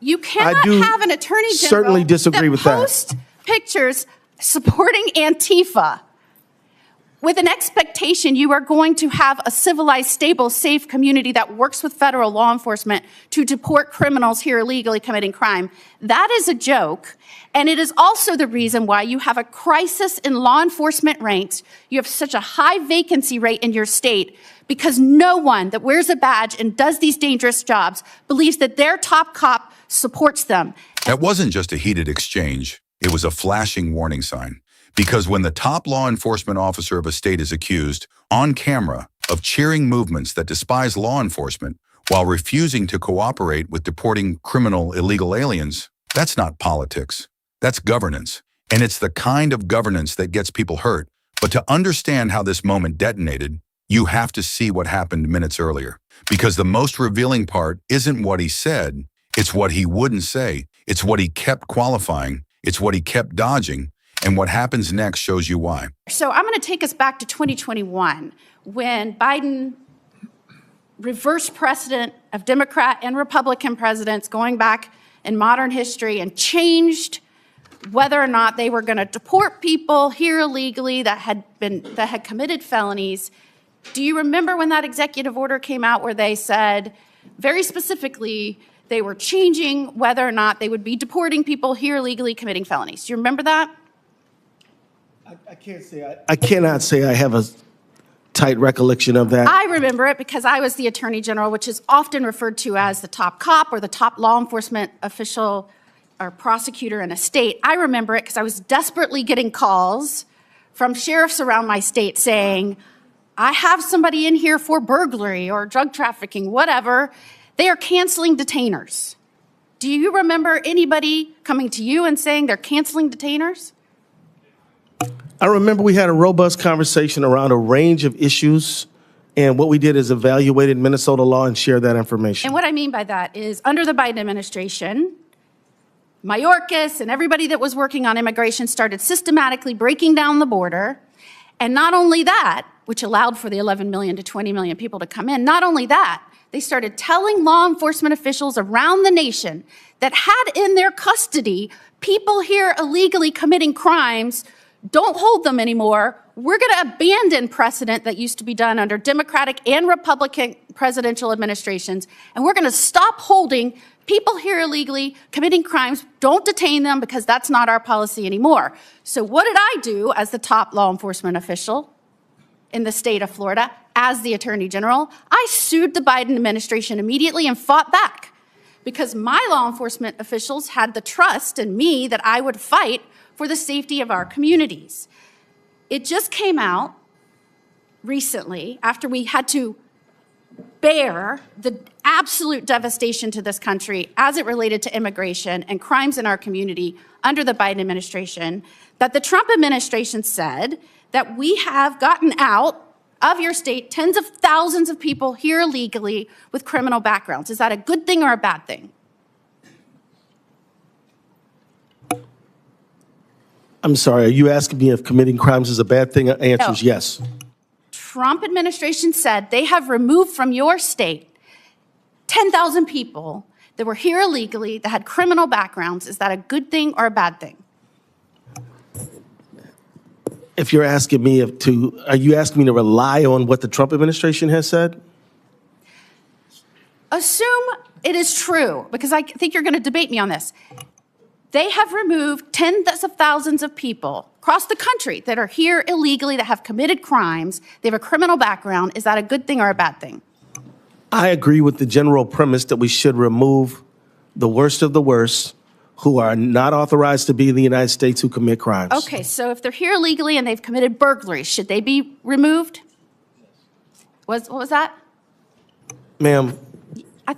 You cannot have an attorney general certainly disagree with that. Post pictures supporting Antifa with an expectation you are going to have a civilized, stable, safe community that works with federal law enforcement to deport criminals here illegally committing crime. That is a joke. And it is also the reason why you have a crisis in law enforcement ranks. You have such a high vacancy rate in your state because no one that wears a badge and does these dangerous jobs believes that their top cop supports them. That wasn't just a heated exchange. It was a flashing warning sign. Because when the top law enforcement officer of a state is accused, on camera, of cheering movements that despise law enforcement while refusing to cooperate with deporting criminal illegal aliens, that's not politics. That's governance. And it's the kind of governance that gets people hurt. But to understand how this moment detonated, you have to see what happened minutes earlier. Because the most revealing part isn't what he said, it's what he wouldn't say. It's what he kept qualifying. It's what he kept dodging. And what happens next shows you why. So I'm going to take us back to 2021 when Biden reversed precedent of Democrat and Republican presidents going back in modern history and changed whether or not they were going to deport people here illegally that had committed felonies. Do you remember when that executive order came out where they said very specifically they were changing whether or not they would be deporting people here illegally committing felonies? Do you remember that? I cannot say I have a tight recollection of that. I remember it because I was the attorney general, which is often referred to as the top cop or the top law enforcement official or prosecutor in a state. I remember it because I was desperately getting calls from sheriffs around my state saying, I have somebody in here for burglary or drug trafficking, whatever. They are canceling detainers. Do you remember anybody coming to you and saying they're canceling detainers? I remember we had a robust conversation around a range of issues, and what we did is evaluated Minnesota law and shared that information. And what I mean by that is under the Biden administration, Mayorkas and everybody that was working on immigration started systematically breaking down the border. And not only that, which allowed for the 11 million to 20 million people to come in, not only that, they started telling law enforcement officials around the nation that had in their custody people here illegally committing crimes, don't hold them anymore. We're going to abandon precedent that used to be done under Democratic and Republican presidential administrations, and we're going to stop holding people here illegally committing crimes. Don't detain them because that's not our policy anymore. So what did I do as the top law enforcement official in the state of Florida, as the attorney general? I sued the Biden administration immediately and fought back because my law enforcement officials had the trust in me that I would fight for the safety of our communities. It just came out recently after we had to bear the absolute devastation to this country as it related to immigration and crimes in our community under the Biden administration, that the Trump administration said that we have gotten out of your state tens of thousands of people here illegally with criminal backgrounds. Is that a good thing or a bad thing? I'm sorry, are you asking me if committing crimes is a bad thing? The answer is yes. Trump administration said they have removed from your state 10,000 people that were here illegally that had criminal backgrounds. Is that a good thing or a bad thing? If you're asking me are you asking me to rely on what the Trump administration has said? Assume it is true, because I think you're going to debate me on this. They have removed tens of thousands of people across the country that are here illegally, that have committed crimes. They have a criminal background. Is that a good thing or a bad thing? I agree with the general premise that we should remove the worst of the worst who are not authorized to be in the United States who commit crimes. Okay, so if they're here illegally and they've committed burglary, should they be removed? What was that? Ma'am.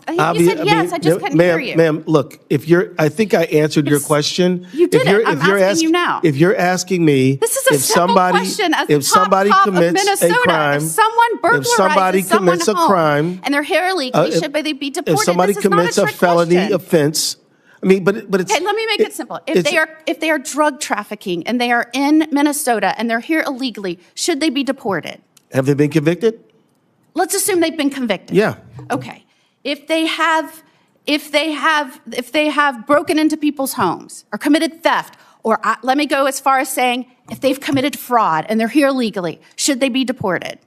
You said yes, I just couldn't hear you. Ma'am, look, I think I answered your question. You didn't. I'm asking you now. If you're asking me, this is a simple question. As the top cop of Minnesota, if someone burglarizes someone's home and they're here illegally, should they be deported? If somebody commits a felony offense, I mean, but it's. Okay, let me make it simple. If they are drug trafficking and they are in Minnesota and they're here illegally, should they be deported? Have they been convicted? Let's assume they've been convicted. Yeah. Okay. If they have if they have broken into people's homes or committed theft, or let me go as far as saying if they've committed fraud and they're here legally, should they be deported?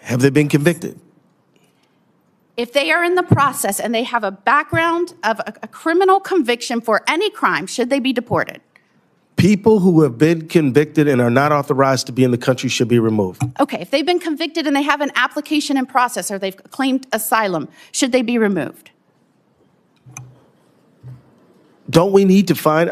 Have they been convicted? If they are in the process and they have a background of a criminal conviction for any crime, should they be deported? People who have been convicted and are not authorized to be in the country should be removed. Okay, if they've been convicted and they have an application in process or they've claimed asylum, should they be removed? Don't we need to find,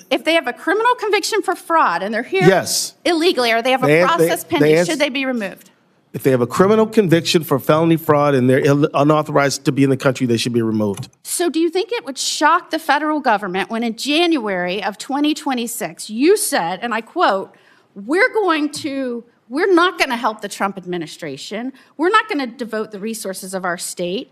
If they have a criminal conviction for fraud and they're here Yes. illegally, or they have a process pending, should they be removed? If they have a criminal conviction for felony fraud and they're unauthorized to be in the country, they should be removed. So do you think it would shock the federal government when in January of 2026, you said, and I quote, we're not going to help the Trump administration. We're not going to devote the resources of our state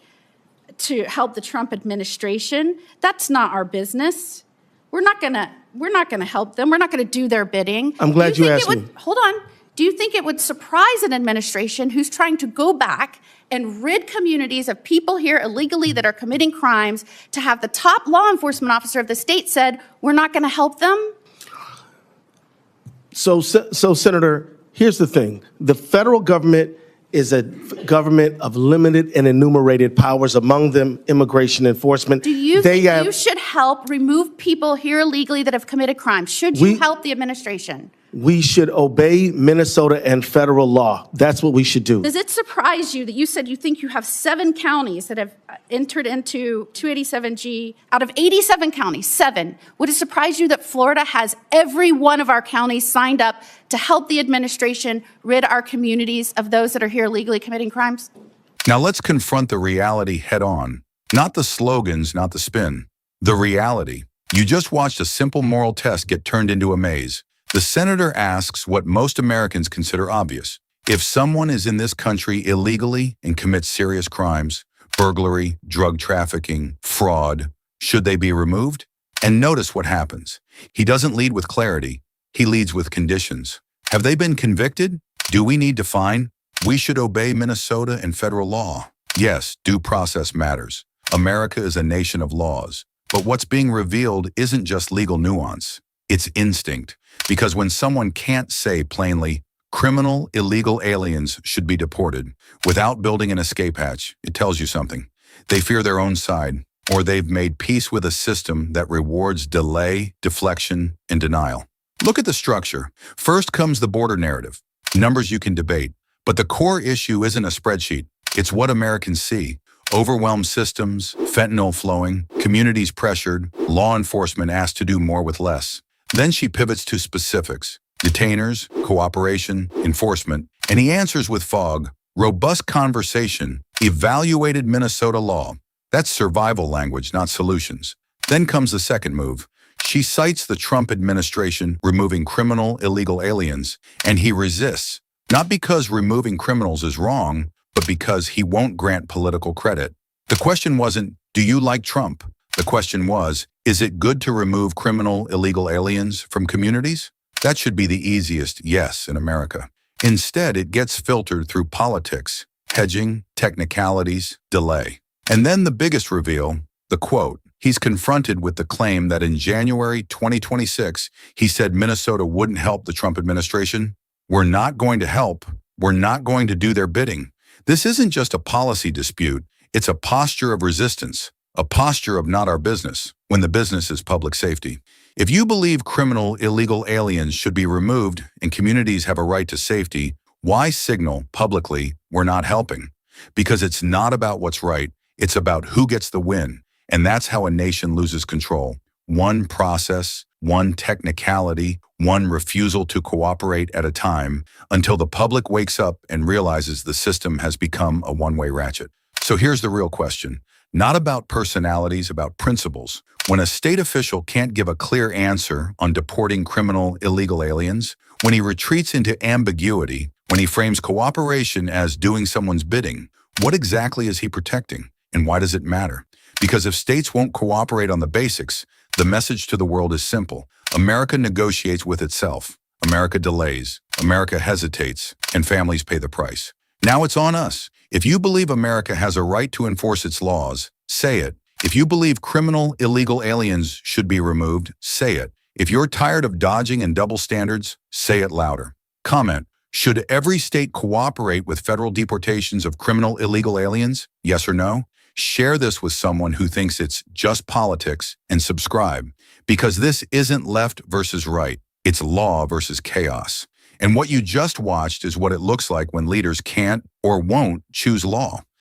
to help the Trump administration. That's not our business. We're not going to help them. We're not going to do their bidding. I'm glad you asked me. Hold on. Do you think it would surprise an administration who's trying to go back and rid communities of people here illegally that are committing crimes to have the top law enforcement officer of the state said, we're not going to help them? So, Senator, here's the thing. The federal government is a government of limited and enumerated powers, among them immigration enforcement. Do you think you should help remove people here illegally that have committed crimes? Should you help the administration? We should obey Minnesota and federal law. That's what we should do. Does it surprise you that you said you think you have 7 counties that have entered into 287G out of 87 counties, 7? Would it surprise you that Florida has every one of our counties signed up to help the administration rid our communities of those that are here legally committing crimes? Now let's confront the reality head on. Not the slogans, not the spin. The reality. You just watched a simple moral test get turned into a maze. The senator asks what most Americans consider obvious. If someone is in this country illegally and commits serious crimes, burglary, drug trafficking, fraud, should they be removed? And notice what happens. He doesn't lead with clarity. He leads with conditions. Have they been convicted? Do we need to fine? We should obey Minnesota and federal law. Yes, due process matters. America is a nation of laws. But what's being revealed isn't just legal nuance. It's instinct. Because when someone can't say plainly, criminal, illegal aliens should be deported without building an escape hatch, it tells you something. They fear their own side, or they've made peace with a system that rewards delay, deflection, and denial. Look at the structure. First comes the border narrative. Numbers you can debate. But the core issue isn't a spreadsheet. It's what Americans see. Overwhelmed systems, fentanyl flowing, communities pressured, law enforcement asked to do more with less. Then she pivots to specifics, detainers, cooperation, enforcement, and he answers with fog, robust conversation, evaluated Minnesota law. That's survival language, not solutions. Then comes the second move. She cites the Trump administration removing criminal, illegal aliens, and he resists, not because removing criminals is wrong, but because he won't grant political credit. The question wasn't, do you like Trump? The question was, is it good to remove criminal, illegal aliens from communities? That should be the easiest yes in America. Instead, it gets filtered through politics, hedging, technicalities, delay. And then the biggest reveal, the quote. He's confronted with the claim that in January 2026, he said Minnesota wouldn't help the Trump administration. We're not going to help. We're not going to do their bidding. This isn't just a policy dispute. It's a posture of resistance. A posture of not our business, when the business is public safety. If you believe criminal, illegal aliens should be removed and communities have a right to safety, why signal publicly we're not helping? Because it's not about what's right, it's about who gets the win. And that's how a nation loses control. One process, one technicality, one refusal to cooperate at a time, until the public wakes up and realizes the system has become a one-way ratchet. So here's the real question. Not about personalities, about principles. When a state official can't give a clear answer on deporting criminal, illegal aliens, when he retreats into ambiguity, when he frames cooperation as doing someone's bidding, what exactly is he protecting? And why does it matter? Because if states won't cooperate on the basics, the message to the world is simple. America negotiates with itself. America delays. America hesitates. And families pay the price. Now it's on us. If you believe America has a right to enforce its laws, say it. If you believe criminal, illegal aliens should be removed, say it. If you're tired of dodging and double standards, say it louder. Comment, should every state cooperate with federal deportations of criminal, illegal aliens? Yes or no? Share this with someone who thinks it's just politics and subscribe, because this isn't left versus right. It's law versus chaos. And what you just watched is what it looks like when leaders can't or won't choose law.